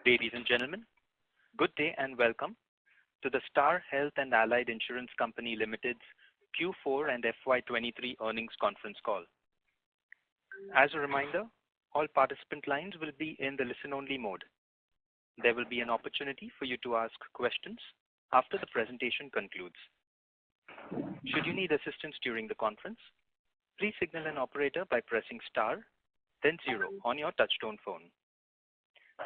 Ladies and gentlemen, good day and welcome to the Star Health and Allied Insurance Company Limited's Q4 and FY23 earnings conference call. As a reminder, all participant lines will be in the listen-only mode. There will be an opportunity for you to ask questions after the presentation concludes. Should you need assistance during the conference, please signal an operator by pressing star, then 0 on your touchtone phone.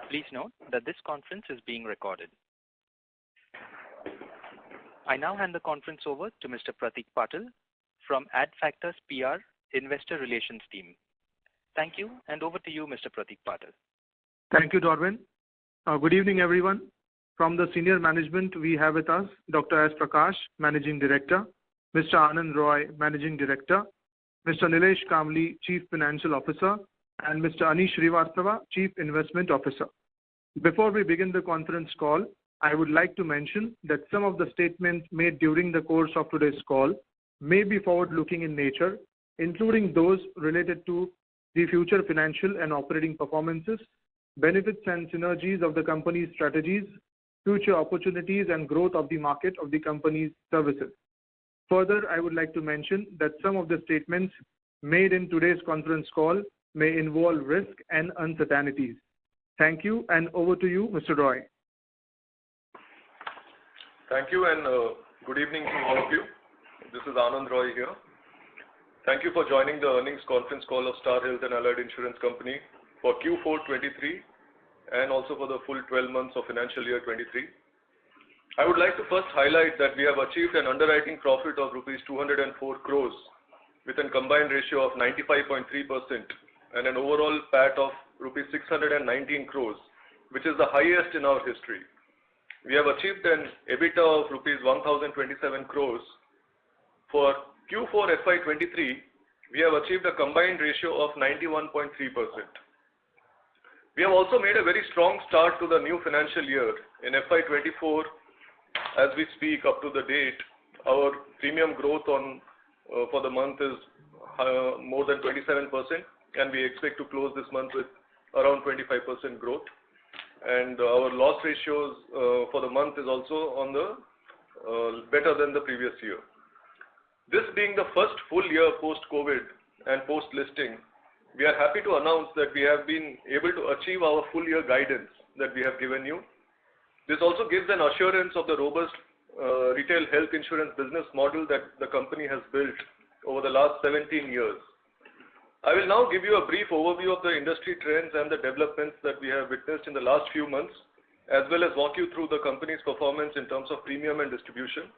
Please note that this conference is being recorded. I now hand the conference over to Mr. Pratik Patil from Adfactors PR Investor Relations Team. Thank you, and over to you, Mr. Pratik Patil. Thank you, Darwin. Good evening, everyone. From the senior management, we have with us Dr. S. Prakash, Managing Director, Mr. Anand Roy, Managing Director, Mr. Nilesh Kamli, Chief Financial Officer, and Mr. Anish Srivastava, Chief Investment Officer. Before we begin the conference call, I would like to mention that some of the statements made during the course of today's call may be forward-looking in nature, including those related to the future financial and operating performances, benefits and synergies of the company's strategies, future opportunities and growth of the market of the company's services. Further, I would like to mention that some of the statements made in today's conference call may involve risk and uncertainties. Thank you, and over to you, Mr. Roy. Thank you, and good evening to all of you. This is Anand Roy here. Thank you for joining the earnings conference call of Star Health and Allied Insurance Company for Q4 23 and also for the full 12 months of financial year 23. I would like to first highlight that we have achieved an underwriting profit of rupees 204 crores with a combined ratio of 95.3% and an overall PAT of rupees 619 crores, which is the highest in our history. We have achieved an EBITDA of rupees 1027 crores. For Q4 FY23, we have achieved a combined ratio of 91.3%. We have also made a very strong start to the new financial year. In FY24, as we speak up to the date, our premium growth for the month is more than 27%, and we expect to close this month with around 25% growth. And our loss ratios for the month is also on the better than the previous year. This being the first full year post-COVID and post-listing, we are happy to announce that we have been able to achieve our full year guidance that we have given you. This also gives an assurance of the robust retail health insurance business model that the company has built over the last 17 years. I will now give you a brief overview of the industry trends and the developments that we have witnessed in the last few months, as well as walk you through the company's performance in terms of premium and distribution.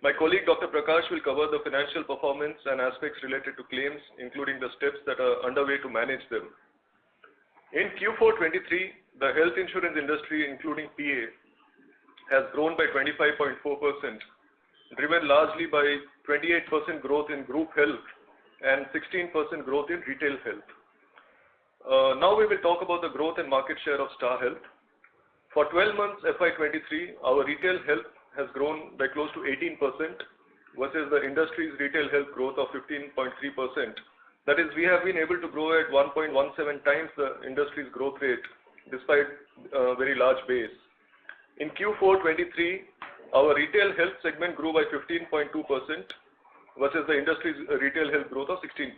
My colleague Dr. Prakash will cover the financial performance and aspects related to claims, including the steps that are underway to manage them. In Q4 23, the health insurance industry, including PA, has grown by 25.4%, driven largely by 28% growth in group health and 16% growth in retail health. Now we will talk about the growth and market share of Star Health. For 12 months FY23, our retail health has grown by close to 18% versus the industry's retail health growth of 15.3%. That is, we have been able to grow at 1.17 times the industry's growth rate despite a very large base. In Q4 23, our retail health segment grew by 15.2% versus the industry's retail health growth of 16%.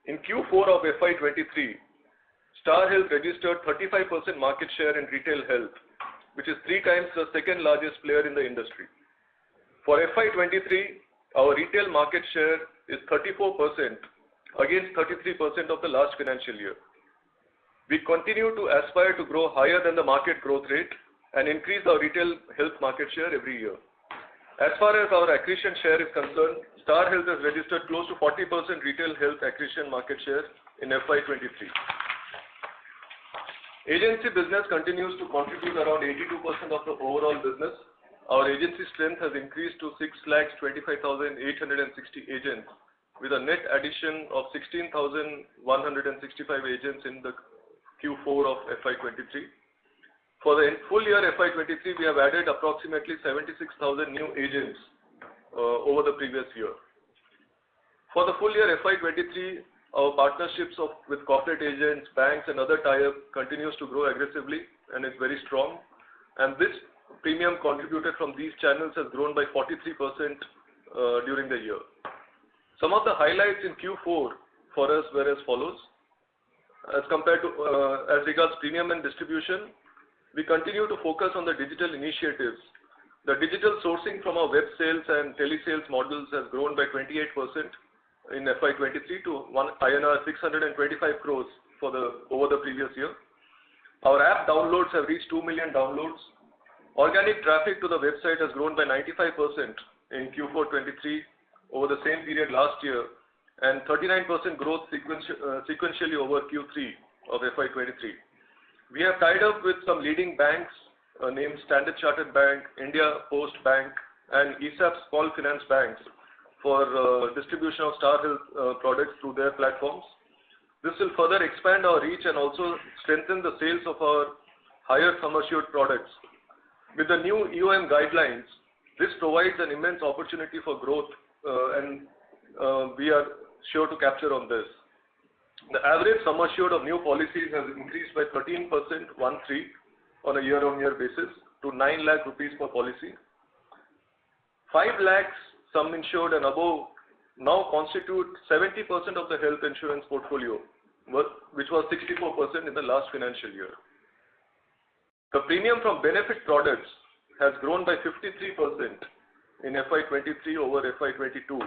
In Q4 of FY23, Star Health registered 35% market share in retail health, which is 3 times the second largest player in the industry. For FY23, our retail market share is 34% against 33% of the last financial year. We continue to aspire to grow higher than the market growth rate and increase our retail health market share every year. As far as our accretion share is concerned, Star Health has registered close to 40% retail health accretion market share in FY23. Agency business continues to contribute around 82% of the overall business. Our agency strength has increased to 6,25,860 agents with a net addition of 16,165 agents in the Q4 of FY23. For the full year FY23, we have added approximately 76,000 new agents over the previous year. For the full year FY23, our partnerships with corporate agents, banks, and other tie-up continues to grow aggressively and is very strong. And this premium contributed from these channels has grown by 43% during the year. Some of the highlights in Q4 for us were as follows. As regards premium and distribution, we continue to focus on the digital initiatives. The digital sourcing from our web sales and telesales models has grown by 28% in FY23 to INR 625 crores over the previous year. Our app downloads have reached 2 million downloads. Organic traffic to the website has grown by 95% in Q4 23 over the same period last year, and 39% growth sequentially over Q3 of FY23. We have tied up with some leading banks named Standard Chartered Bank, India Post Bank, and ESAP Small Finance Banks for distribution of Star Health products through their platforms. This will further expand our reach and also strengthen the sales of our higher sum assured products. With the new EOM guidelines, this provides an immense opportunity for growth and we are sure to capture on this. The average sum assured of new policies has increased by 13% on a year-on-year basis to 9 lakh rupees per policy. 5 lakhs sum insured and above now constitute 70% of the health insurance portfolio, which was 64% in the last financial year. The premium from benefit products has grown by 53% in FY23 over FY22.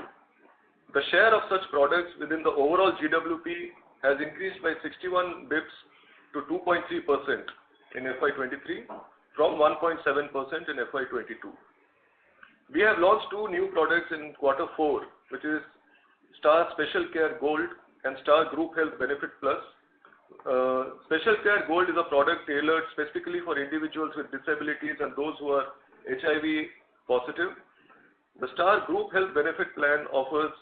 The share of such products within the overall GWP has increased by 61 bips to 2.3% in FY23 from 1.7% in FY22. We have launched 2 new products in Q4, which is Star Special Care Gold and Star Group Health Benefit Plus. Special Care Gold is a product tailored specifically for individuals with disabilities and those who are HIV positive. The Star Group Health Benefit Plan offers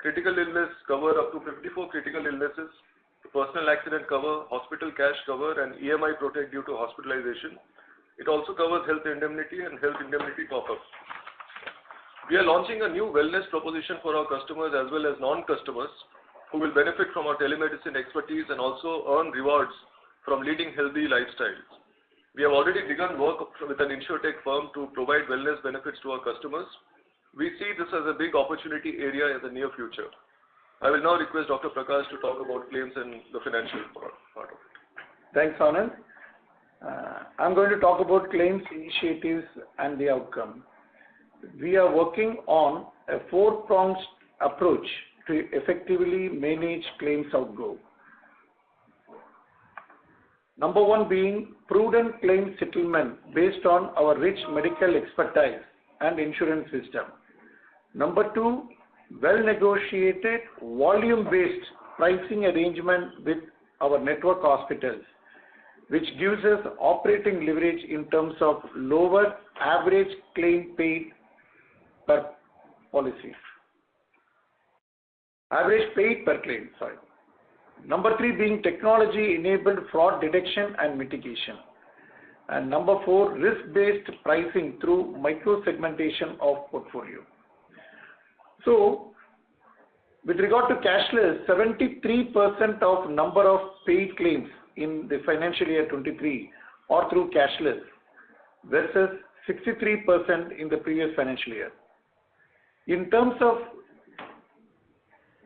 critical illness cover up to 54 critical illnesses, personal accident cover, hospital cash cover, and EMI protect due to hospitalization. It also covers health indemnity and health indemnity top-ups. We are launching a new wellness proposition for our customers as well as non-customers who will benefit from our telemedicine expertise and also earn rewards from leading healthy lifestyles. We have already begun work with an insurtech firm to provide wellness benefits to our customers. We see this as a big opportunity area in the near future. I will now request Dr. Prakash to talk about claims and the financial part of it. Thanks, Anand. I'm going to talk about claims initiatives and the outcome. We are working on a 4-pronged approach to effectively manage claims outgo. Number 1 being prudent claim settlement based on our rich medical expertise and insurance wisdom. Number 2, well-negotiated volume-based pricing arrangement with our network hospitals, which gives us operating leverage in terms of lower average claim paid per policy. Average paid per claim, sorry. Number 3 being technology-enabled fraud detection and mitigation. And number 4, risk-based pricing through micro-segmentation of portfolio. So, with regard to cashless, 73% of number of paid claims in the financial year 23 are through cashless versus 63% in the previous financial year. In terms of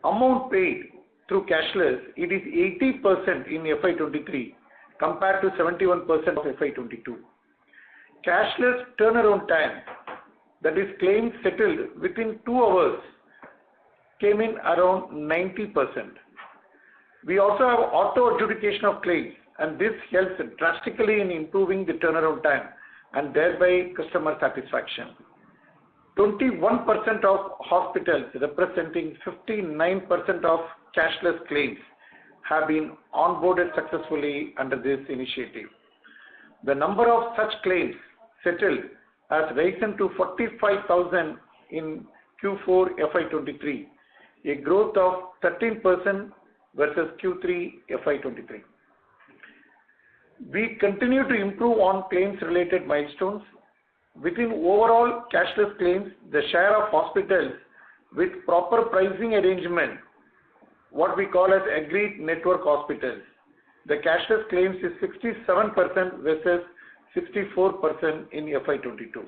amount paid through cashless, it is 80% in FY23 compared to 71% of FY22. Cashless turnaround time, that is claims settled within 2 hours, came in around 90%. We also have auto adjudication of claims, and this helps drastically in improving the turnaround time and thereby customer satisfaction. 21% of hospitals, representing 59% of cashless claims, have been onboarded successfully under this initiative. The number of such claims settled has risen to 45,000 in Q4 FY23, a growth of 13% versus Q3 FY23. We continue to improve on claims-related milestones. Within overall cashless claims, the share of hospitals with proper pricing arrangement what we call as agreed network hospitals, the cashless claims is 67% versus 64% in FY22.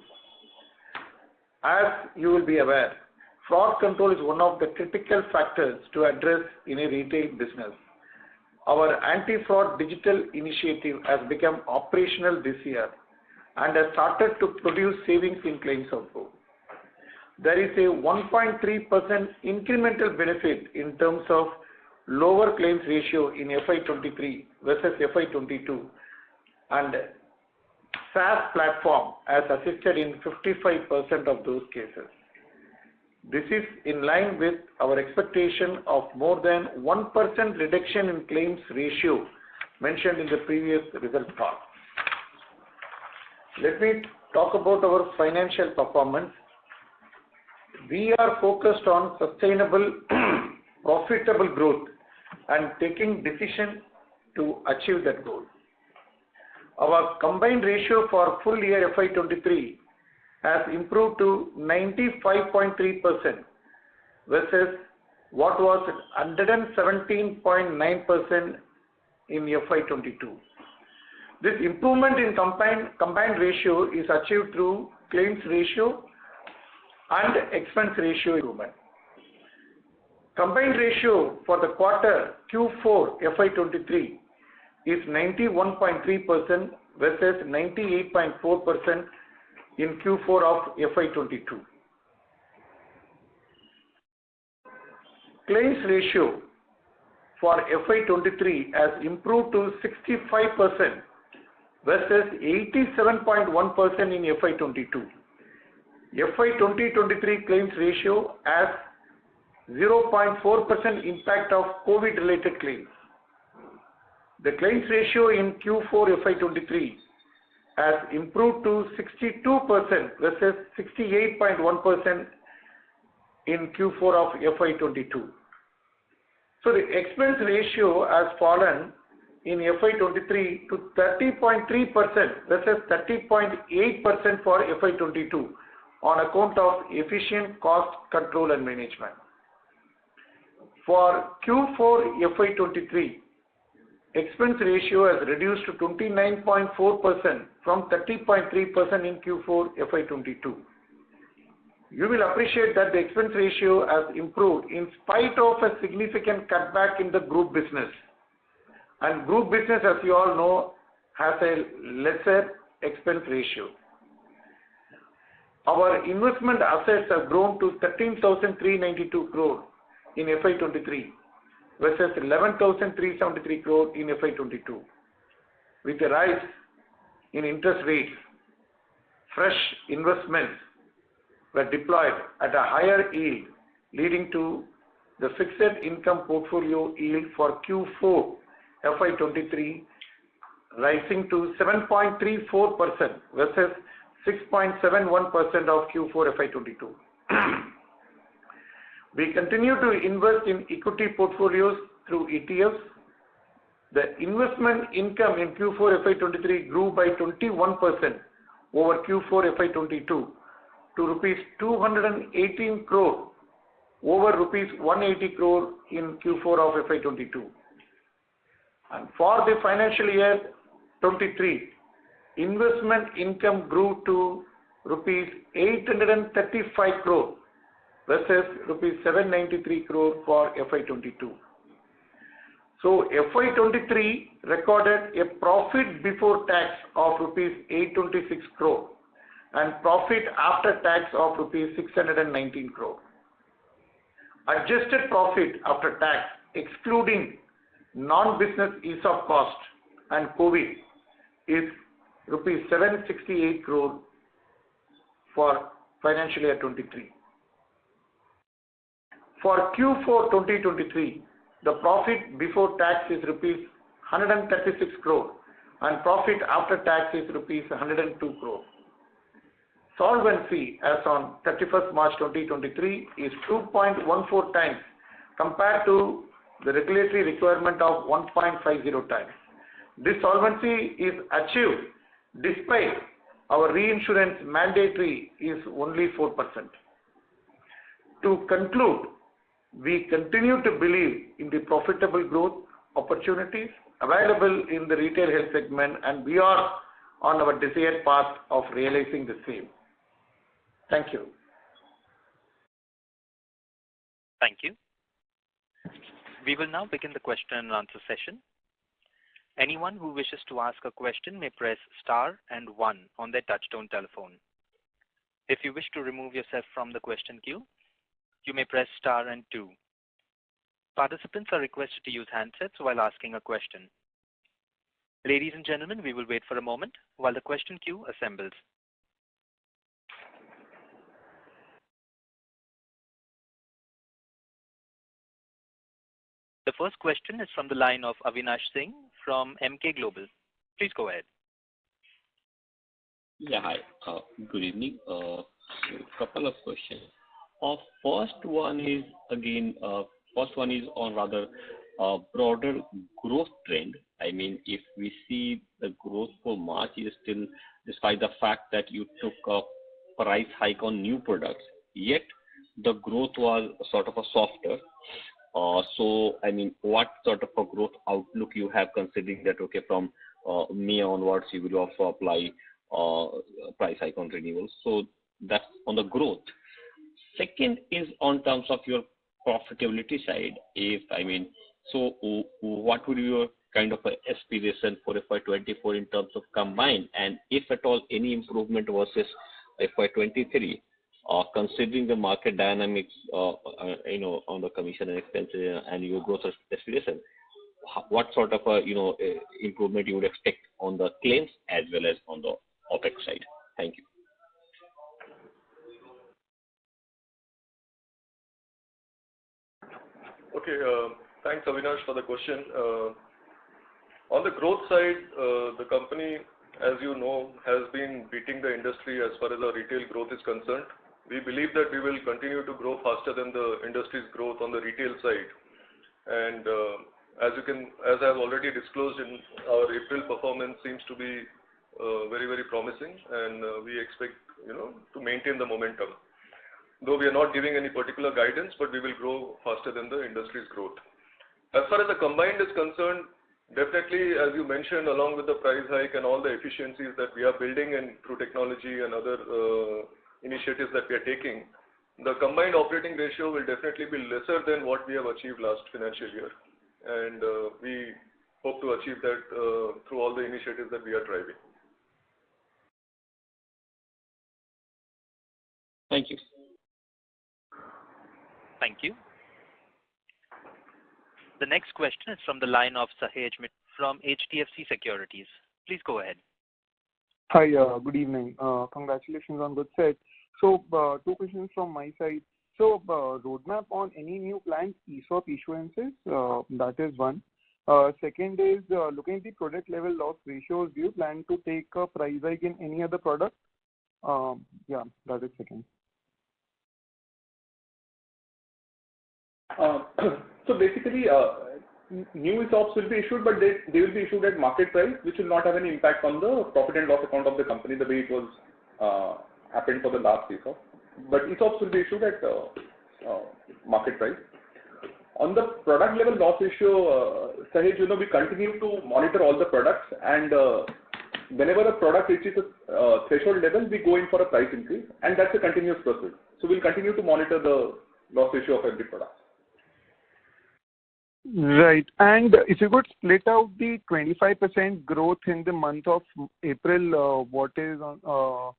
As you will be aware, fraud control is one of the critical factors to address in a retail business. Our anti-fraud digital initiative has become operational this year and has started to produce savings in claims outflow. There is a 1.3% incremental benefit in terms of lower claims ratio in FY23 versus FY22, and SaaS platform has assisted in 55% of those cases. This is in line with our expectation of more than 1% reduction in claims ratio mentioned in the previous result call. Let me talk about our financial performance. We are focused on sustainable, profitable growth and taking decision to achieve that goal. Our combined ratio for full year FY23 has improved to 95.3% versus what was 117.9% in FY22. This improvement in combined ratio is achieved through claims ratio and expense ratio improvement. Combined ratio for the quarter Q4 FY23 is 91.3% versus 98.4% in Q4 of FY22. Claims ratio for FY23 has improved to 65% versus 87.1% in FY22. FY2023 claims ratio has 0.4% impact of COVID-related claims. The claims ratio in Q4 FY23 has improved to 62% versus 68.1% in Q4 of FY22. So the expense ratio has fallen in FY23 to 30.3% versus 30.8% for FY22 on account of efficient cost control and management. For Q4 FY23, expense ratio has reduced to 29.4% from 30.3% in Q4 FY22. You will appreciate that the expense ratio has improved in spite of a significant cutback in the group business. And group business, as you all know, has a lesser expense ratio. Our investment assets have grown to 13,392 crore in FY23 versus 11,373 crore in FY22. With a rise in interest rates, fresh investments were deployed at a higher yield, leading to the fixed income portfolio yield for Q4 FY23 rising to 7.34% versus 6.71% of Q4 FY22. We continue to invest in equity portfolios through ETFs. The investment income in Q4 FY23 grew by 21% over Q4 FY22 to rupees 218 crore over rupees 180 crore in Q4 of FY22. And for the financial year 23, investment income grew to rupees 835 crore versus rupees 793 crore for FY22. So FY23 recorded a profit before tax of rupees 826 crore and profit after tax of rupees 619 crore. Adjusted profit after tax, excluding non-business ESOP cost and COVID, is rupees 768 crore for financial year 23. For Q4 2023, the profit before tax is rupees 136 crore and profit after tax is rupees 102 crore. Solvency as on 31st March 2023 is 2.14 times compared to the regulatory requirement of 1.50 times. This solvency is achieved despite our reinsurance mandatory is only 4%. To conclude, We continue to believe in the profitable growth opportunities available in the retail health segment, and we are on our desired path of realizing the same. Thank you. Thank you. We will now begin the question and answer session. Anyone who wishes to ask a question may press star and 1 on their touchtone telephone. If you wish to remove yourself from the question queue, you may press star and 2. Participants are requested to use handsets while asking a question. Ladies and gentlemen, we will wait for a moment while the question queue assembles. The first question is from the line of Avinash Singh from Emkay Global. Please go ahead. Yeah, hi. Good evening. Couple of questions. First one is on rather broader growth trend. I mean, if we see the growth for March is still, despite the fact that you took a price hike on new products, yet the growth was sort of a softer. So, I mean, what sort of a growth outlook you have, considering that, okay, from May onwards, you will also apply price hike on renewals. So that's on the growth. Second is on terms of your profitability side. What would be your kind of aspiration for FY24 in terms of combined, and if at all any improvement versus FY23? Considering the market dynamics, on the commission and expenses and your growth aspiration, what sort of improvement you would expect on the claims as well as on the OPEX side? Thank you. Okay, thanks Avinash for the question. On the growth side, the company, as you know, has been beating the industry as far as our retail growth is concerned. We believe that we will continue to grow faster than the industry's growth on the retail side. And as I've already disclosed, in our April performance seems to be very, very promising, and we expect to maintain the momentum. Though we are not giving any particular guidance, but we will grow faster than the industry's growth. As far as the combined is concerned, definitely, as you mentioned, along with the price hike and all the efficiencies that we are building and through technology and other initiatives that we are taking, the combined operating ratio will definitely be lesser than what we have achieved last financial year. And we hope to achieve that through all the initiatives that we are driving. Thank you. Thank you. The next question is from the line of Sahej from HDFC Securities. Please go ahead. Hi, good evening. Congratulations on good set. So, two questions from my side. So, roadmap on any new planned ESOP issuances, that is one. Second is, looking at the product level loss ratios, do you plan to take a price hike in any other product? Yeah, that is second. So basically, new ESOPs will be issued, but they will be issued at market price, which will not have any impact on the profit and loss account of the company the way it was happened for the last ESOP. But ESOPs will be issued at market price. On the product level loss ratio, Sahej, we continue to monitor all the products, and whenever a product reaches a threshold level, we go in for a price increase, and that's a continuous process. So we'll continue to monitor the loss ratio of every product. Right. And if you could split out the 25% growth in the month of April, what is on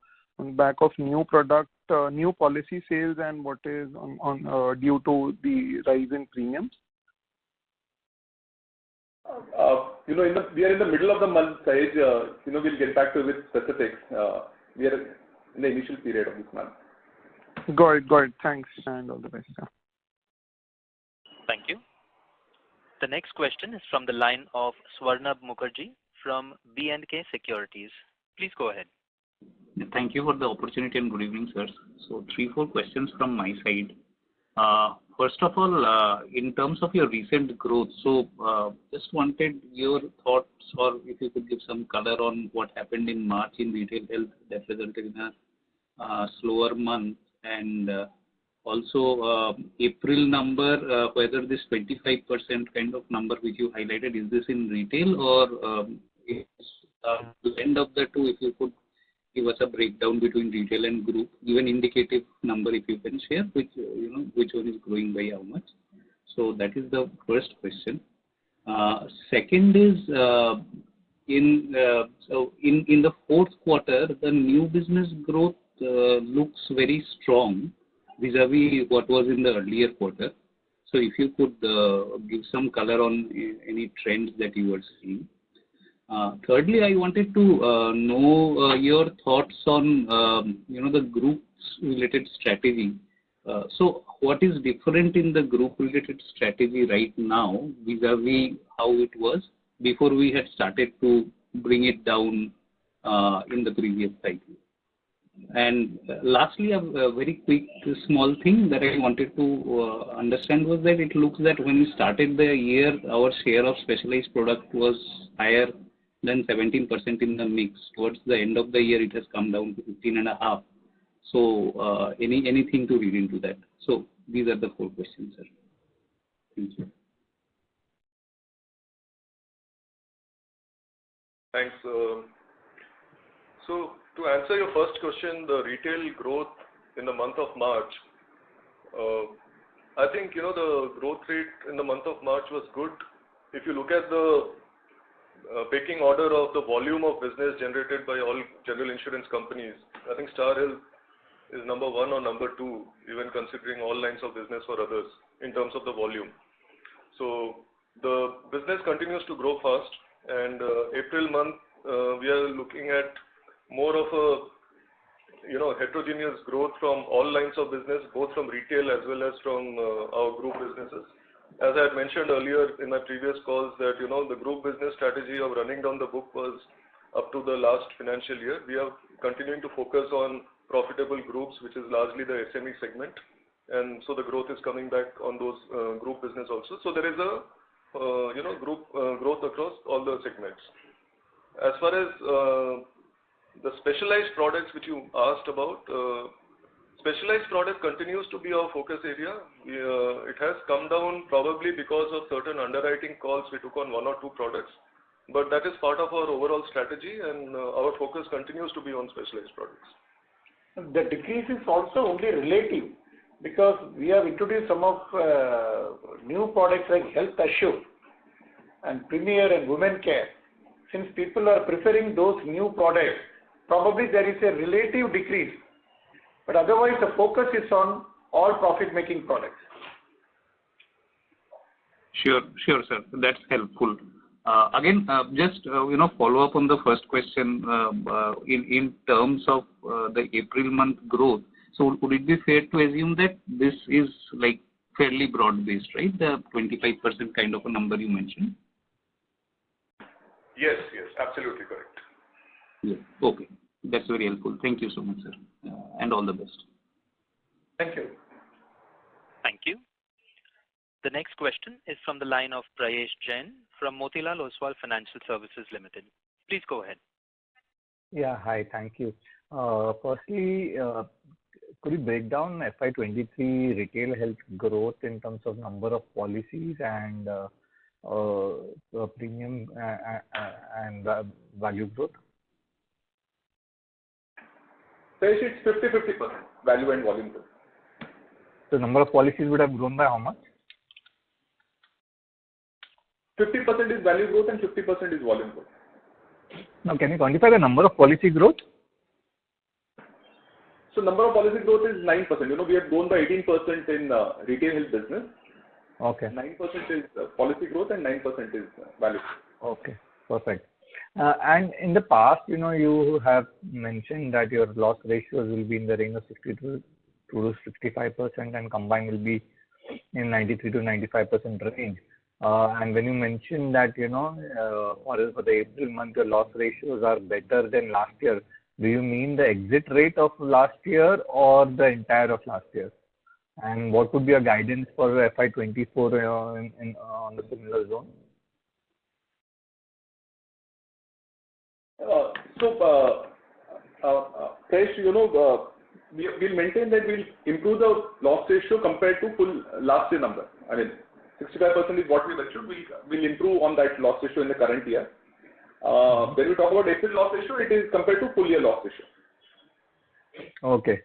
back of new product, new policy sales, and what is on due to the rise in premiums? We are in the middle of the month, Sahej. We'll get back to you with specifics. We are in the initial period of this month. Got it. Thanks, and all the best. Thank you. The next question is from the line of Swarnabh Mukherjee from B&K Securities. Please go ahead. Thank you for the opportunity and good evening, sir. So 3-4 questions from my side. First of all, in terms of your recent growth, so just wanted your thoughts, or if you could give some color on what happened in March in retail health that resulted in a slower month, and Also, April number, whether this 25% kind of number which you highlighted, is this in retail or is blend of the two? If you could give us a breakdown between retail and group, even indicative number if you can share, which which one is growing by how much. So that is the first question. Second is in the fourth quarter, the new business growth looks very strong vis-a-vis what was in the earlier quarter. So if you could give some color on any trends that you were seeing. Thirdly, I wanted to know your thoughts on the groups related strategy. So what is different in the group related strategy right now vis-a-vis how it was before we had started to bring it down in the previous cycle? And lastly, a very quick small thing that I wanted to understand was that it looks that when we started the year, our share of specialized product was higher than 17% in the mix. Towards the end of the year, it has come down to 15.5%. So anything to read into that? So these are the 4 questions, sir. Thank you. Thanks. So to answer your first question, the retail growth in the month of March, I think the growth rate in the month of March was good. If you look at the pecking order of the volume of business generated by all general insurance companies, I think Star Health is number 1 or number 2, even considering all lines of business for others in terms of the volume. So the business continues to grow fast, and April month we are looking at more of a heterogeneous growth from all lines of business, both from retail as well as from our group businesses. As I had mentioned earlier in my previous calls that the group business strategy of running down the book was up to the last financial year. We are continuing to focus on profitable groups, which is largely the SME segment, and so the growth is coming back on those group business also. So there is a group growth across all the segments. As far as the specialized products which you asked about, specialized product continues to be our focus area. It has come down probably because of certain underwriting calls we took on 1 or 2 products, but that is part of our overall strategy, and our focus continues to be on specialized products. The decrease is also only relative because we have introduced some of new products like Health Assure and Premier and Women Care. Since people are preferring those new products, probably there is a relative decrease, but otherwise the focus is on all profit-making products. Sure, sir. That's helpful. Again, just follow up on the first question in terms of the April month growth. So would it be fair to assume that this is like fairly broad-based, right? The 25% kind of a number you mentioned. Yes, absolutely correct. Yeah. Okay, that's very helpful. Thank you so much, sir, and all the best. Thank you. Thank you. The next question is from the line of Prayesh Jain from Motilal Oswal Financial Services Limited. Please go ahead. Yeah, hi, thank you. Firstly, could you break down FY23 retail health growth in terms of number of policies and premium and value growth? It's 50-50% value and volume growth. The number of policies would have grown by how much? 50% is value growth and 50% is volume growth. Now, can you quantify the number of policy growth? So number of policy growth is 9%. We have grown by 18% in retail health business. Okay. 9% is policy growth and 9% is value. Okay, perfect. And in the past, you have mentioned that your loss ratios will be in the range of 62 to 65% and combined will be in 93 to 95% range. And when you mentioned that, for the April month, your loss ratios are better than last year, do you mean the exit rate of last year or the entire of last year? And what would be your guidance for FY24 on the similar zone? Prayesh, we'll maintain that we'll improve the loss ratio compared to full last year number. I mean, 65% is what we've achieved. We'll improve on that loss ratio in the current year. When we talk about April loss ratio, it is compared to full year loss ratio. Okay.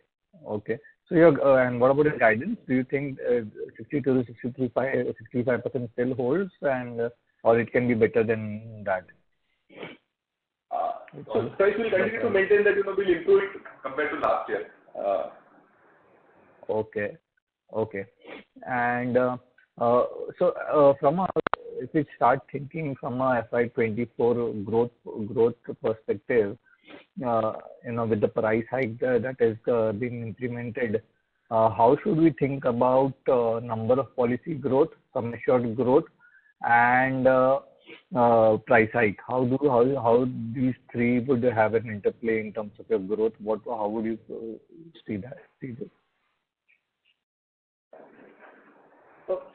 So and what about your guidance? Do you think 62 to 65% still holds, or it can be better than that? So price will continue to maintain that, we'll improve it compared to last year. Okay. And so if we start thinking from a FY24 growth perspective, with the price hike that is being implemented, how should we think about number of policy growth, sum assured growth, and price hike? How these three would have an interplay in terms of your growth? How would you see this?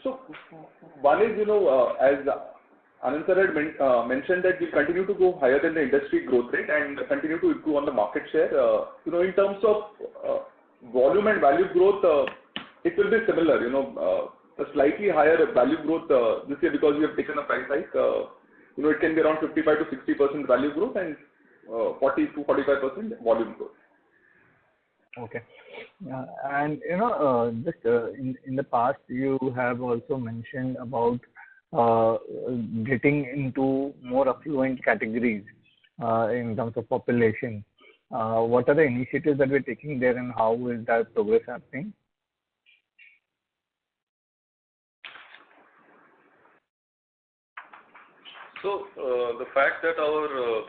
So one is, as Anand sir had mentioned, that we continue to go higher than the industry growth rate and continue to improve on the market share. In terms of volume and value growth, it will be similar. A slightly higher value growth this year because we have taken a price hike. It can be around 55 to 60% value growth and 40 to 45% volume growth. Okay. And just in the past, you have also mentioned about getting into more affluent categories in terms of population. What are the initiatives that we're taking there, and how is that progress happening? So the fact that our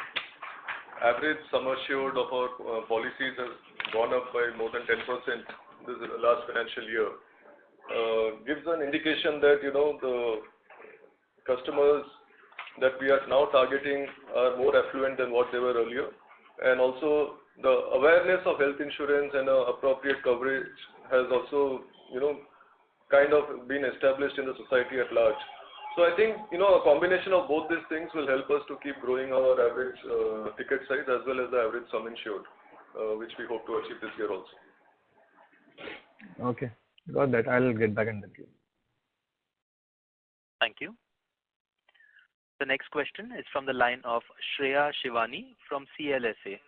average sum assured of our policies has gone up by more than 10% this last financial year gives an indication that the customers that we are now targeting are more affluent than what they were earlier, and also the awareness of health insurance and appropriate coverage has also kind of been established in the society at large. So I think a combination of both these things will help us to keep growing our average ticket size as well as the average sum insured, which we hope to achieve this year also. Okay, got that. I'll get back in the queue. Thank you. The next question is from the line of Shreya Shivani from CLSA.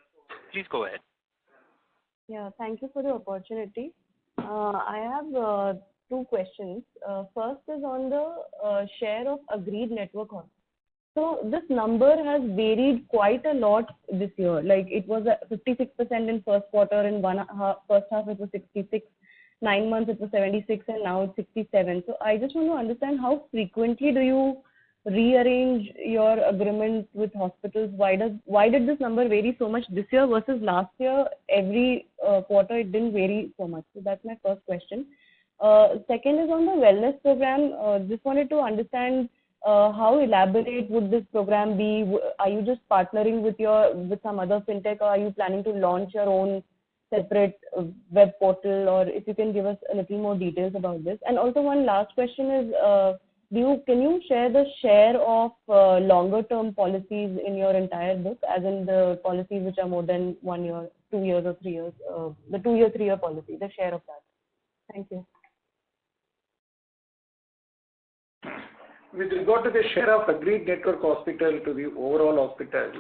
Please go ahead. Yeah, thank you for the opportunity. I have two questions. First is on the share of agreed network on. So this number has varied quite a lot this year. Like it was 56% in first quarter, in first half it was 66, 9 months it was 76, and now it's 67. So I just want to understand how frequently do you rearrange your agreements with hospitals? Why did this number vary so much this year versus last year? Every quarter it didn't vary so much. So that's my first question. Second is on the wellness program. Just wanted to understand how elaborate would this program be? Are you just partnering with some other fintech, or are you planning to launch your own separate web portal? Or if you can give us a little more details about this. And also one last question is, can you share the share of longer term policies in your entire book, as in the policies which are more than 1 year, 2 years or 3 years, the 2-year, 3-year policy, the share of that? Thank you. With regard to the share of agreed network hospital to the overall hospital,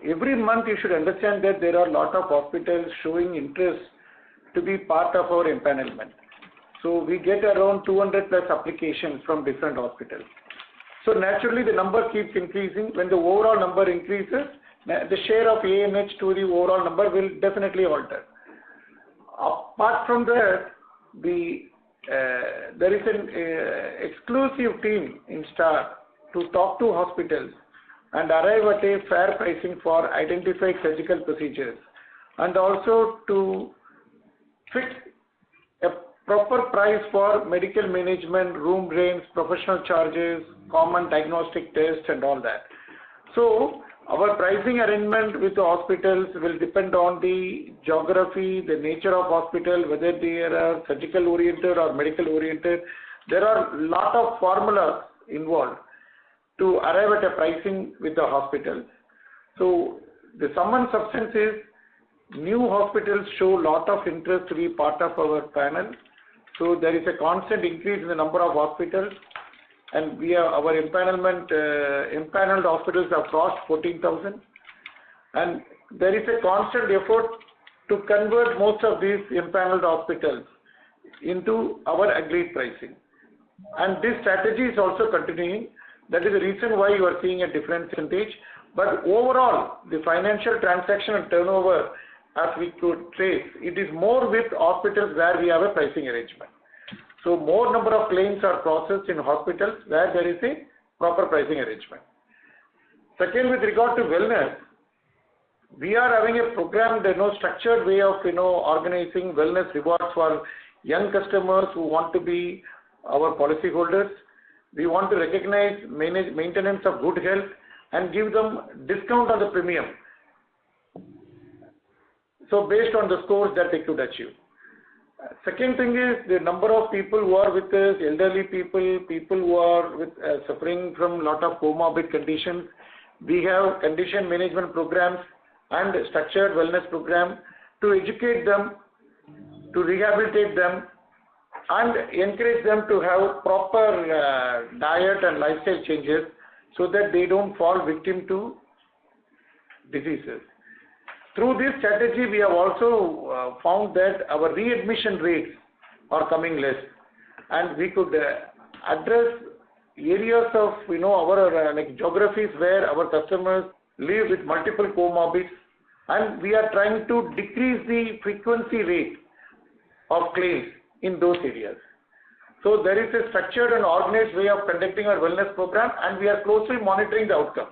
every month you should understand that there are a lot of hospitals showing interest to be part of our empanelment. So we get around 200 plus applications from different hospitals. So naturally the number keeps increasing. When the overall number increases, the share of ANH to the overall number will definitely alter. Apart from that, there is an exclusive team in STAR to talk to hospitals and arrive at a fair pricing for identified surgical procedures, and also to fix a proper price for medical management, room rents, professional charges, common diagnostic tests and all that. So our pricing arrangement with the hospitals will depend on the geography, the nature of hospital, whether they are surgical oriented or medical oriented. There are a lot of formulas involved to arrive at a pricing with the hospital. So the sum and substance is, New hospitals show lot of interest to be part of our panel. So there is a constant increase in the number of hospitals, and our empaneled hospitals have crossed 14,000. And there is a constant effort to convert most of these empaneled hospitals into our agreed pricing. And this strategy is also continuing. That is the reason why you are seeing a different percentage. But overall, the financial transaction and turnover, as we could trace, it is more with hospitals where we have a pricing arrangement. So more number of claims are processed in hospitals where there is a proper pricing arrangement. Second, with regard to wellness, we are having a program, structured way of, organizing wellness rewards for young customers who want to be our policy holders. We want to recognize maintenance of good health and give them discount on the premium. So based on the scores that they could achieve. Second thing is the number of people who are with us, elderly people who are suffering from a lot of comorbid conditions. We have condition management programs and structured wellness program to educate them, to rehabilitate them, and encourage them to have proper diet and lifestyle changes so that they don't fall victim to diseases. Through this strategy, we have also found that our readmission rates are coming less, and we could address areas of our geographies where our customers live with multiple comorbids, and we are trying to decrease the frequency rate of claims in those areas. So there is a structured and organized way of conducting our wellness program, and we are closely monitoring the outcome.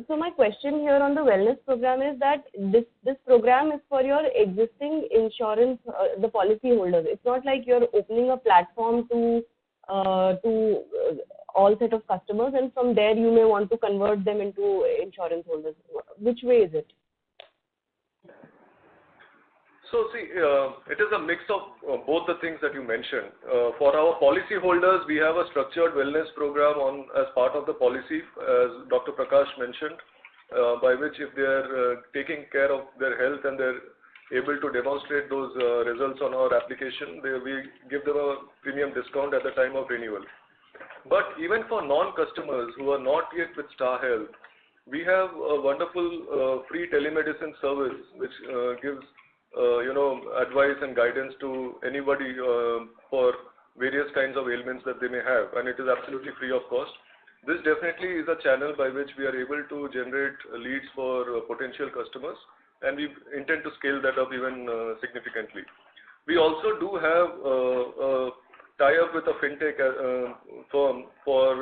So my question here on the wellness program is that this program is for your existing insurance, the policy holders. It's not like you're opening a platform to all set of customers, and from there you may want to convert them into insurance holders. Which way is it? So see, it is a mix of both the things that you mentioned. For our policy holders, we have a structured wellness program as part of the policy, as Dr. Prakash mentioned, by which if they are taking care of their health and they're able to demonstrate those results on our application, we give them a premium discount at the time of renewal. But even for non-customers who are not yet with Star Health, we have a wonderful free telemedicine service which gives advice and guidance to anybody for various kinds of ailments that they may have, and it is absolutely free of cost. This definitely is a channel by which we are able to generate leads for potential customers, and we intend to scale that up even significantly. We also do have a tie-up with a fintech firm for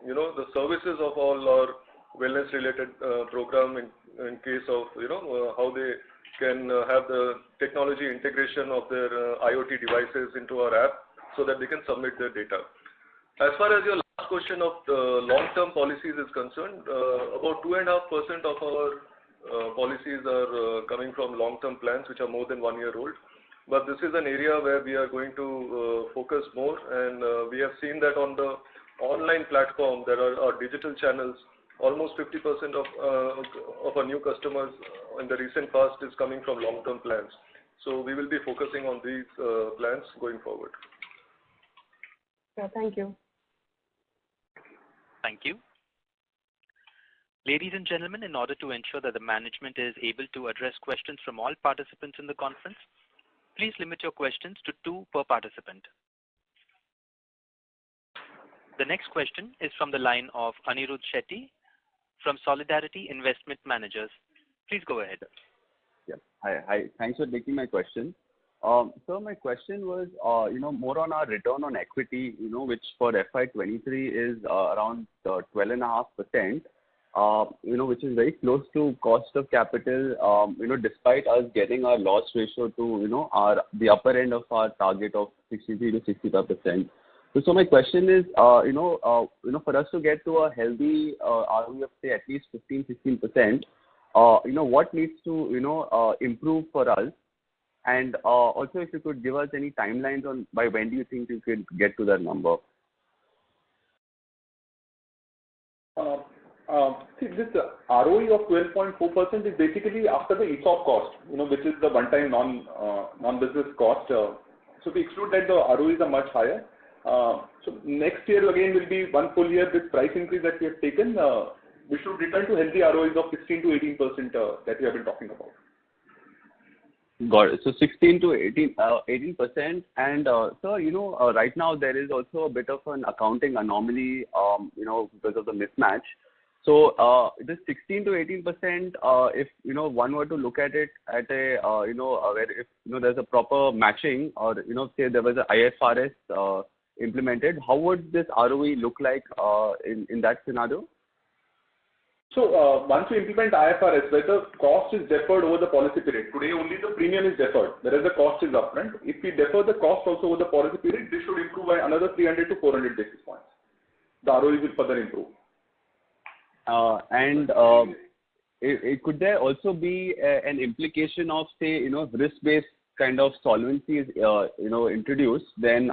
the services of all our wellness-related program in case of how they can have the technology integration of their IoT devices into our app so that they can submit their data. As far as your last question of the long-term policies is concerned, about 2.5% of our policies are coming from long-term plans which are more than 1 year old. But this is an area where we are going to focus more, and we have seen that on the online platform there are our digital channels. Almost 50% of our new customers in the recent past is coming from long-term plans. So we will be focusing on these plans going forward. Yeah, thank you. Thank you. Ladies and gentlemen, in order to ensure that the management is able to address questions from all participants in the conference, please limit your questions to 2 per participant. The next question is from the line of Anirudh Shetty from Solidarity Investment Managers. Please go ahead. Yeah. Hi. Thanks for taking my question. So my question was, more on our return on equity, which for FY23 is around 12.5%, which is very close to cost of capital, despite us getting our loss ratio to, the upper end of our target of 63 to 65%. So my question is, for us to get to a healthy ROE of say at least 15-16%, what needs to improve for us, and also if you could give us any timelines on by when do you think you could get to that number? See, this ROE of 12.4% is basically after the ESOP cost, which is the one-time non-business cost. So if we exclude that, the ROEs are much higher. So next year again will be one full year with price increase that we have taken. We should return to healthy ROEs of 16 to 18% that we have been talking about. Got it. So 16 to 18%. And sir, right now there is also a bit of an accounting anomaly, because of the mismatch. So this 16 to 18%, if one were to look at it at a where if there's a proper matching, or say there was a IFRS implemented, how would this ROE look like in that scenario? So once we implement IFRS, where the cost is deferred over the policy period, today only the premium is deferred, whereas the cost is upfront. If we defer the cost also over the policy period, this should improve by another 300 to 400 basis points. The ROE will further improve. Could there also be an implication of, say, risk-based kind of solvency is introduced? Then,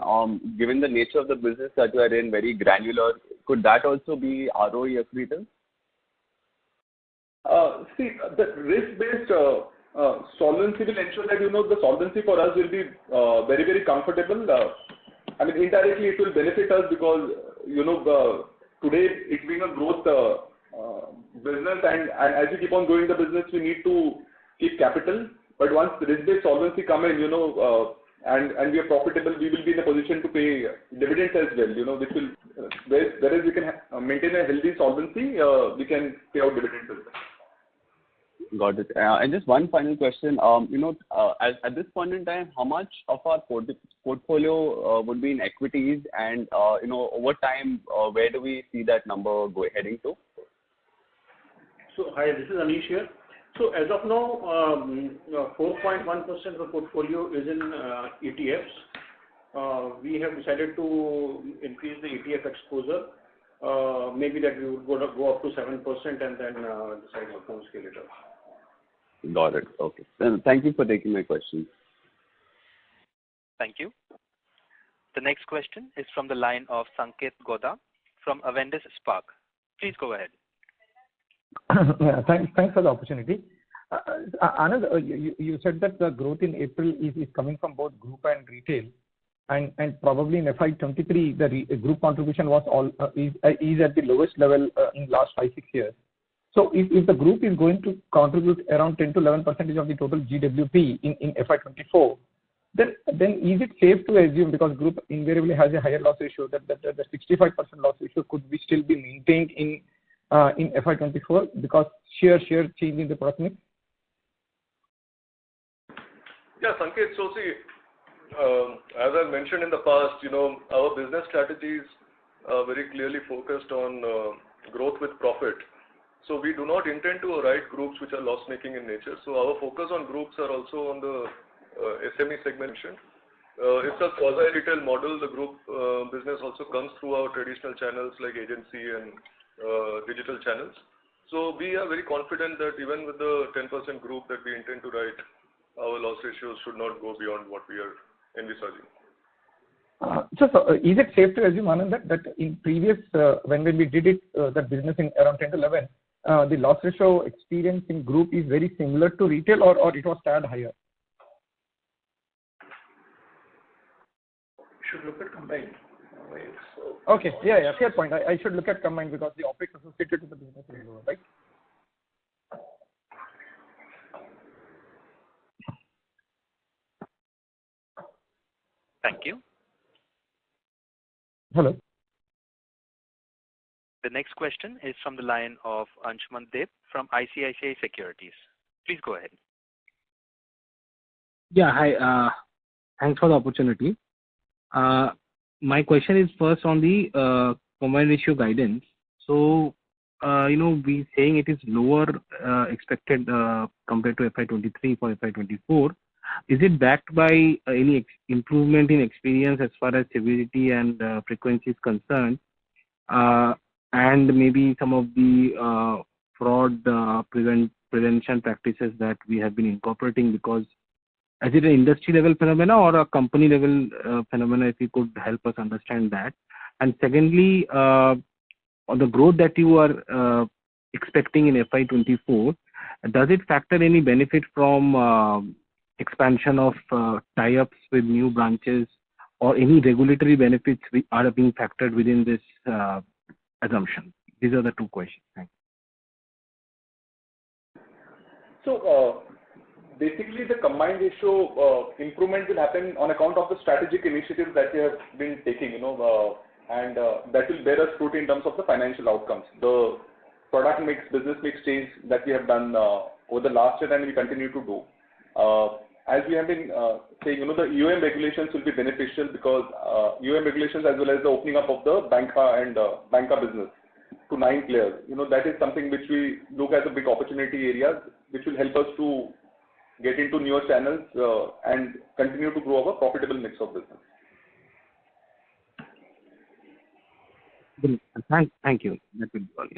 given the nature of the business that you are in, very granular, could that also be ROE accretive? See, the risk-based solvency will ensure that the solvency for us will be very, very comfortable. I mean, indirectly it will benefit us because today it being a growth business, and as we keep on growing the business, we need to keep capital. But once the risk-based solvency come in, and we are profitable, we will be in a position to pay dividends as well. Which will, whereas we can maintain a healthy solvency, we can pay out dividends as well. Got it. And just one final question. At this point in time, how much of our portfolio would be in equities, and over time, where do we see that number heading to? So hi, this is Anish here. So as of now, 4.1% of the portfolio is in ETFs. We have decided to increase the ETF exposure. Maybe that we would go up to 7% and then decide how to scale it up. Got it. Okay. Then thank you for taking my question. Thank you. The next question is from the line of Sanket Godha from Avendus Spark. Please go ahead. Yeah, thanks for the opportunity. Anand, you said that the growth in April is coming from both group and retail, and probably in FY23 the group contribution was is at the lowest level in last 5-6 years. So if the group is going to contribute around 10 to 11% of the total GWP in FY24, then is it safe to assume, because group invariably has a higher loss ratio, that the 65% loss ratio could be still be maintained in FY24 because sheer change in the product mix? Yeah, Sanket. So see, as I mentioned in the past, our business strategies are very clearly focused on growth with profit. So we do not intend to write groups which are loss-making in nature. So our focus on groups are also on the SME segment. It's a quasi-retail model. The group business also comes through our traditional channels like agency and digital channels. So we are very confident that even with the 10% group that we intend to write, our loss ratios should not go beyond what we are envisaging. So is it safe to assume, Anand, that in previous, when we did it, that business in around 10 to 11, the loss ratio experience in group is very similar to retail, or it was tad higher? Should look at combined. Okay, yeah, fair point. I should look at combined because the OpEx associated with the business is lower, right? Thank you. Hello. The next question is from the line of Anshuman Deb from ICICI Securities. Please go ahead. Yeah, hi. Thanks for the opportunity. My question is first on the combined ratio guidance. So, we saying it is lower expected compared to FY23 for FY24. Is it backed by any improvement in experience as far as severity and frequency is concerned? And maybe some of the fraud prevention practices that we have been incorporating, because is it an industry level phenomena or a company level phenomena, if you could help us understand that. And secondly, on the growth that you are expecting in FY24, does it factor any benefit from expansion of tie-ups with new branches or any regulatory benefits are being factored within this assumption? These are the two questions. Thanks. So basically, the combined ratio improvement will happen on account of the strategic initiatives that we have been taking, and that will bear us fruit in terms of the financial outcomes. The product mix, business mix change that we have done over the last year and we continue to do. As we have been saying, the EOM regulations will be beneficial because EOM regulations as well as the opening up of the banca and banca business to 9 players. That is something which we look as a big opportunity area, which will help us to get into newer channels and continue to grow our profitable mix of business. Thank you. That will be all.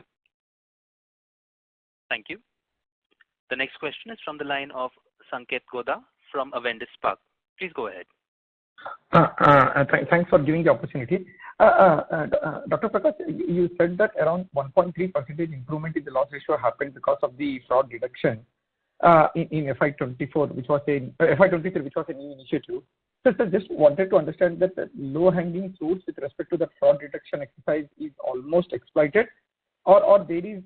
Thank you. The next question is from the line of Sanket Godha from Avendus Spark. Please go ahead. Thanks for giving the opportunity. Dr. Prakash, you said that around 1.3% improvement in the loss ratio happened because of the fraud reduction in FY24, which was FY23, which was a new initiative. So, sir, just wanted to understand that the low-hanging fruits with respect to the fraud reduction exercise is almost exploited, or there is,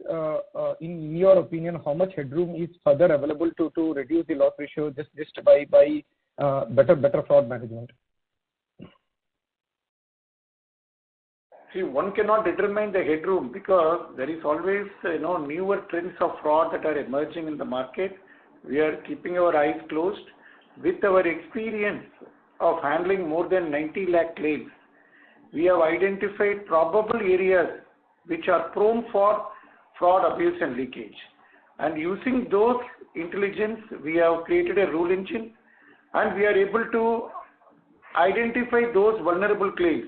in your opinion, how much headroom is further available to reduce the loss ratio just by better fraud management? See, one cannot determine the headroom because there is always newer trends of fraud that are emerging in the market. We are keeping our eyes closed. With our experience of handling more than 90 lakh claims, we have identified probable areas which are prone for fraud, abuse and leakage. And using those intelligence, we have created a rule engine and we are able to identify those vulnerable claims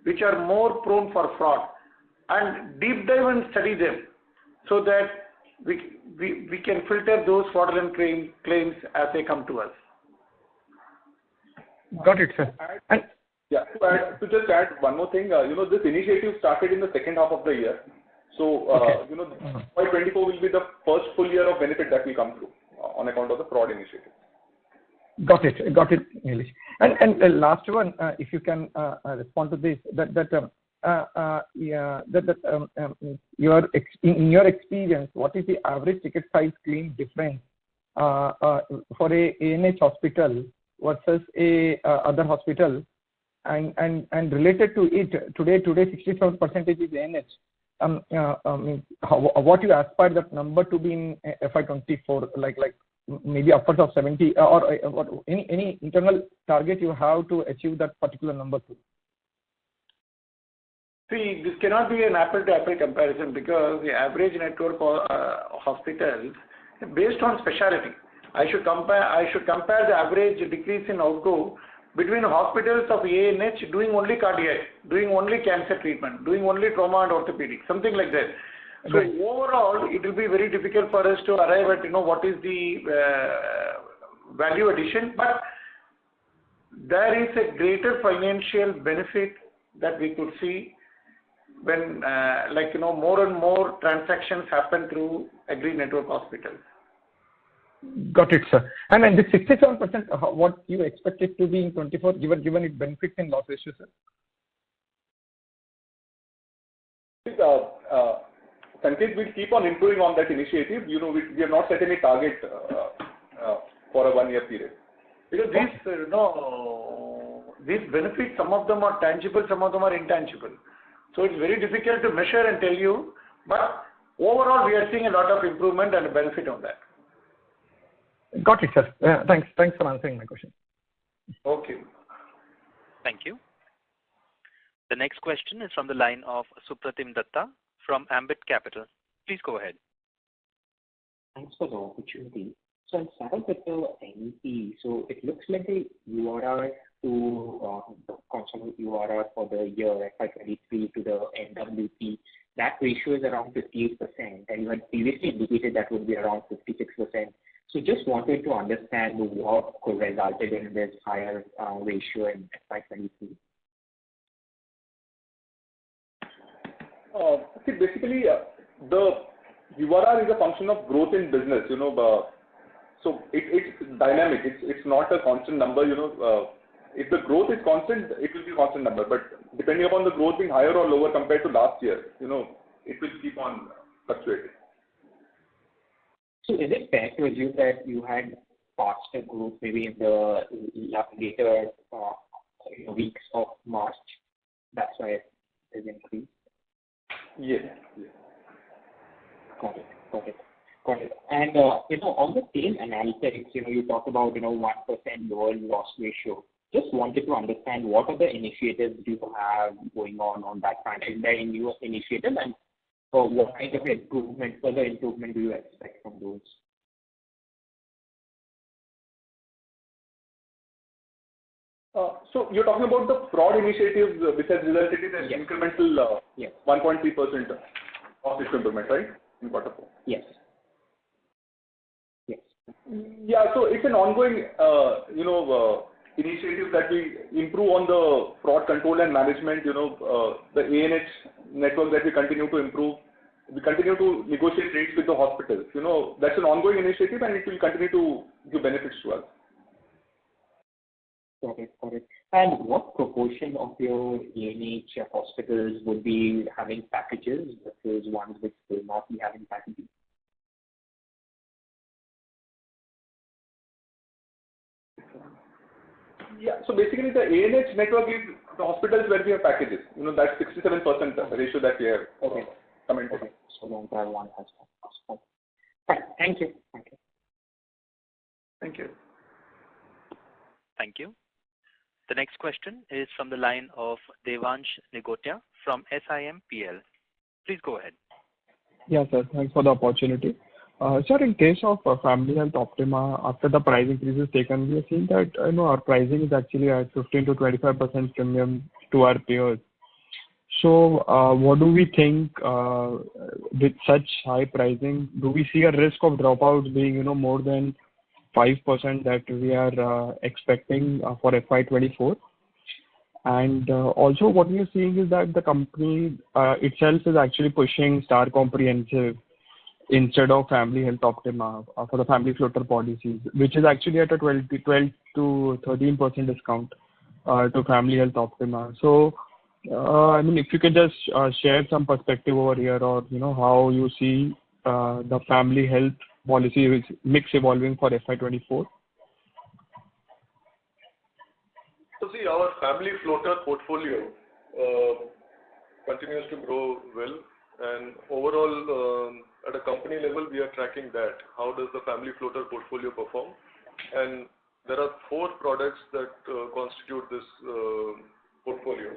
which are more prone for fraud and deep dive and study them so that we can filter those fraudulent claims as they come to us. Got it, sir. Yeah, to just add one more thing, this initiative started in the second half of the year. So, FY24 will be the first full year of benefit that will come through on account of the fraud initiative. Got it, Nilesh. And last one, if you can respond to this, in your experience, what is the average ticket size claim difference for a ANH hospital versus a other hospital? And related to it, today 67% is ANH. What you aspire that number to be in FY24, like maybe upwards of 70, or any internal target you have to achieve that particular number too? See, this cannot be an apple-to-apple comparison because the average network hospitals based on specialty. I should compare the average decrease in outgo between hospitals of ANH doing only cardiac, doing only cancer treatment, doing only trauma and orthopedic, something like that. So overall, it will be very difficult for us to arrive at what is the value addition, but there is a greater financial benefit that we could see when more and more transactions happen through agreed network hospitals. Got it, sir. And then the 67%, what you expect it to be in 24, given it benefits in loss ratio, sir? Sanket, we'll keep on improving on that initiative. We have not set any target for a 1 year period. Because these benefits, some of them are tangible, some of them are intangible. So it's very difficult to measure and tell you, but overall we are seeing a lot of improvement and benefit on that. Got it, sir. Thanks for answering my question. Okay. Thank you. The next question is from the line of Supratim Datta from Ambit Capital. Please go ahead. Thanks for the opportunity. So I'll start with the NEP. So it looks like the URR to the constant URR for the year FY23 to the NWP, that ratio is around 58%, and you had previously indicated that would be around 56%. So just wanted to understand what could resulted in this higher ratio in FY23. See, basically, the URR is a function of growth in business, so it's dynamic. It's not a constant number, if the growth is constant, it will be a constant number, but depending upon the growth being higher or lower compared to last year, it will keep on fluctuating. So is it fair to assume that you had faster growth maybe in the later weeks of March? That's why it is increased? Yes. Got it. And on the same analytics, you talk about 1% lower loss ratio. Just wanted to understand what are the initiatives you have going on that front? Is there any new initiative, and what kind of further improvement do you expect from those? So you're talking about the fraud initiatives which has resulted in an incremental 1.3% cost improvement, right? In quarter 4. Yes. Yeah, so it's an ongoing, initiative that we improve on the fraud control and management, the ANH network that we continue to improve. We continue to negotiate rates with the hospitals. That's an ongoing initiative and it will continue to give benefits to us. Got it. And what proportion of your ANH hospitals would be having packages versus ones which will not be having packages? Yeah, so basically the ANH network is the hospitals where we have packages. That's 67% ratio that we have. Okay. So the entire one has packages. Fine. Thank you. Thank you. The next question is from the line of Devansh Nigotia from SIMPL. Please go ahead. Yeah, sir. Thanks for the opportunity. Sir, in case of Family Health Optima, after the price increase is taken, we have seen that our pricing is actually at 15 to 25% premium to our peers. So, what do we think with such high pricing? Do we see a risk of dropouts being more than 5% that we are expecting for FY24? And also what we are seeing is that the company itself is actually pushing Star Comprehensive instead of Family Health Optima for the family floater policies, which is actually at a 12 to 13% discount to Family Health Optima. So, if you could just share some perspective over here, or how you see the family health policy mix evolving for FY24. So see, our family floater portfolio continues to grow well, and overall at a company level we are tracking that. How does the family floater portfolio perform? And there are 4 products that constitute this portfolio.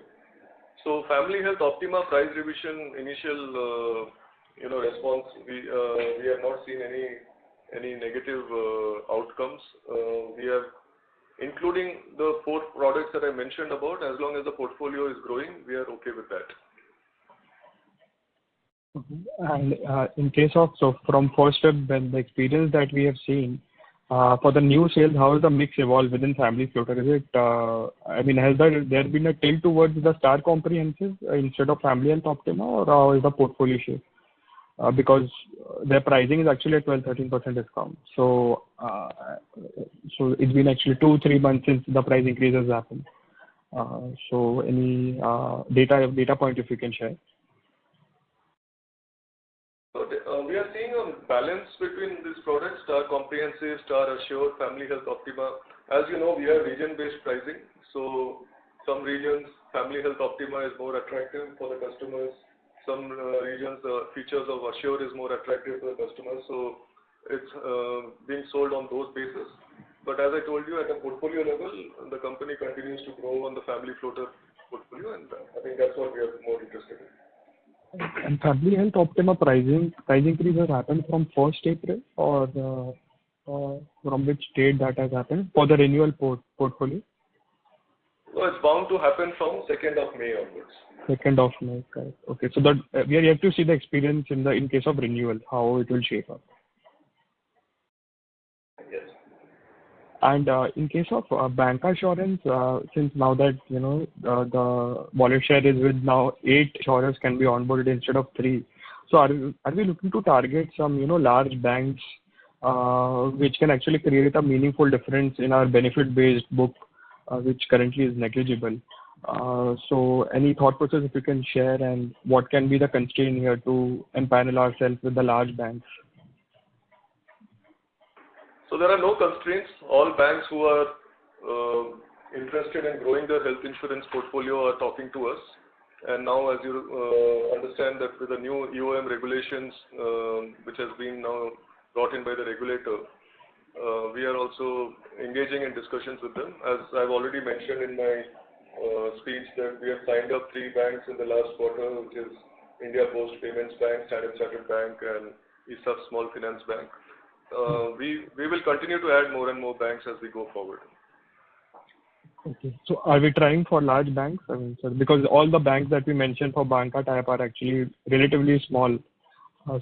So Family Health Optima price revision initial response, we have not seen any negative outcomes. We have, including the 4 products that I mentioned about, as long as the portfolio is growing, we are okay with that. And in case of, so from first step, when the experience that we have seen for the new sales, how is the mix evolved within family floater? Is it, has there been a tilt towards the Star Comprehensive instead of Family Health Optima, or how is the portfolio shape? Because their pricing is actually at 12-13% discount. So, so it's been actually 2-3 months since the price increase has happened. So any data point if you can share. We are seeing a balance between these products, Star Comprehensive, Star Assure, Family Health Optima. As you know, we have region-based pricing. So some regions, Family Health Optima is more attractive for the customers. Some regions, the features of Assure is more attractive to the customers. So it's being sold on those basis. But as I told you, at a portfolio level, the company continues to grow on the family floater portfolio, and I think that's what we are more interested in. And Family Health Optima price increase has happened from 1st April, or from which date that has happened for the renewal portfolio? So it's bound to happen from 2nd of May onwards. 2nd of May, correct. Okay, so that we are yet to see the experience in case of renewal, how it will shape up. Yes. And in case of bancassurance, since now that the wallet share is with now 8 insurers can be onboarded instead of 3, So are we looking to target some, large banks, which can actually create a meaningful difference in our benefit-based book, which currently is negligible? So any thought process if you can share, and what can be the constraint here to empanel ourselves with the large banks? So there are no constraints. All banks who are interested in growing their health insurance portfolio are talking to us. And now, as you understand that with the new EOM regulations, which has been now brought in by the regulator, we are also engaging in discussions with them. As I've already mentioned in my speech, that we have signed up 3 banks in the last quarter, which is India Post Payments Bank, Standard Chartered Bank, and ESAF Small Finance Bank. We will continue to add more and more banks as we go forward. Okay. So are we trying for large banks? I mean, sir, because all the banks that we mentioned for banca type are actually relatively small.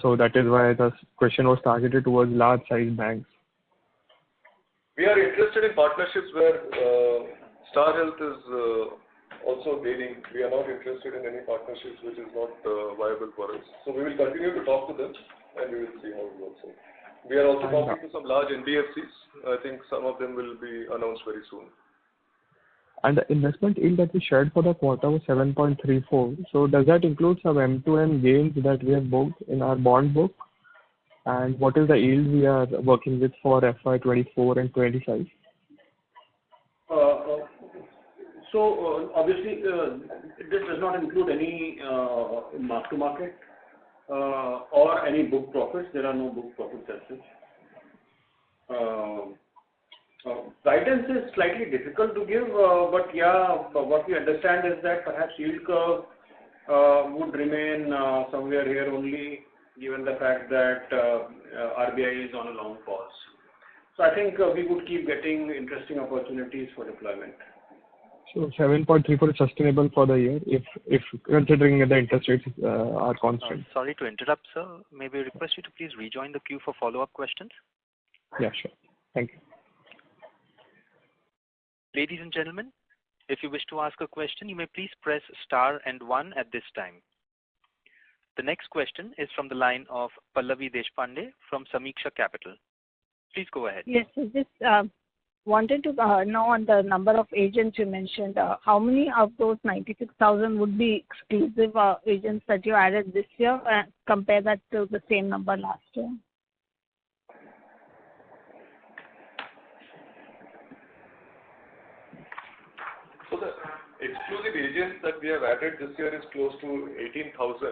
So that is why the question was targeted towards large size banks. We are interested in partnerships where Star Health is also gaining. We are not interested in any partnerships which is not viable for us. So we will continue to talk to them and we will see how it works out. We are also talking to some large NBFCs. I think some of them will be announced very soon. And the investment yield that we shared for the quarter was 7.34. So does that include some M2M gains that we have booked in our bond book? And what is the yield we are working with for FY24 and 25? So obviously, this does not include any mark to market or any book profits. There are no book profits as such. Guidance is slightly difficult to give, but yeah, what we understand is that perhaps yield curve would remain somewhere here only, given the fact that RBI is on a long pause. So I think we would keep getting interesting opportunities for deployment. So 7.34 is sustainable for the year if considering the interest rates are constant. Sorry to interrupt, sir. May we request you to please rejoin the queue for follow-up questions? Yeah, sure. Thank you. Ladies and gentlemen, if you wish to ask a question, you may please press star and 1 at this time. The next question is from the line of Pallavi Deshpande from Samiksha Capital. Please go ahead. Yes, I just wanted to know on the number of agents you mentioned, how many of those 96,000 would be exclusive agents that you added this year, and compare that to the same number last year? So the exclusive agents that we have added this year is close to 18,000,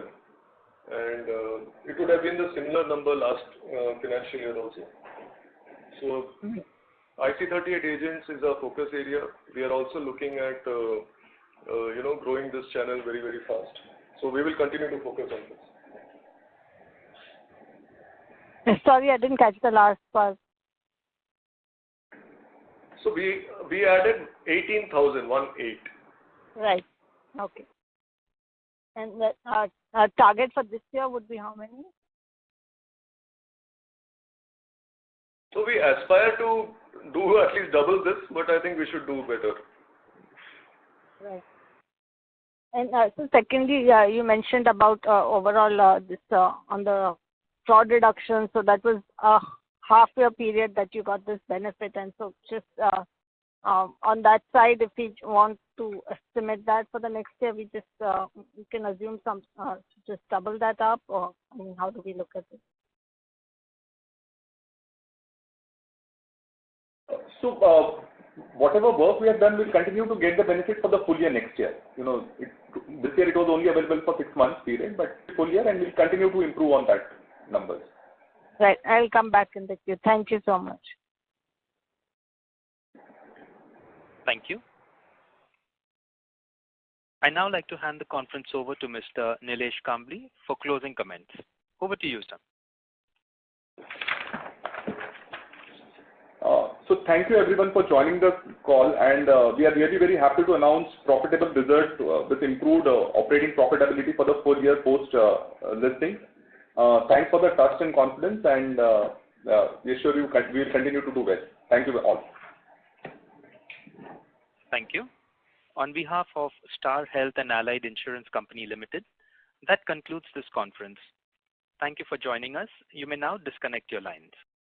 and it would have been the similar number last financial year also. So IC38 agents is our focus area. We are also looking at growing this channel very, very fast. So we will continue to focus on this. Sorry, I didn't catch the last part. So we added 18,000, 18. Right. Okay. And the target for this year would be how many? So we aspire to do at least double this, but I think we should do better. Right. And so secondly, you mentioned about overall this on the fraud reduction. So that was a half-year period that you got this benefit. And so just on that side, if we want to estimate that for the next year, we just we can assume some just double that up, or I mean, how do we look at it? So whatever work we have done, we'll continue to get the benefit for the full year next year. This year it was only available for 6 months period, but full year, and we'll continue to improve on that numbers. Right. I'll come back in the queue. Thank you so much. Thank you. I now like to hand the conference over to Mr. Nilesh Kambli for closing comments. Over to you, sir. So thank you everyone for joining the call, and we are really very happy to announce profitable results with improved operating profitability for the full year post listing. Thanks for the trust and confidence, and we assure you we will continue to do well. Thank you all. Thank you. On behalf of Star Health and Allied Insurance Company Limited, that concludes this conference. Thank you for joining us. You may now disconnect your lines.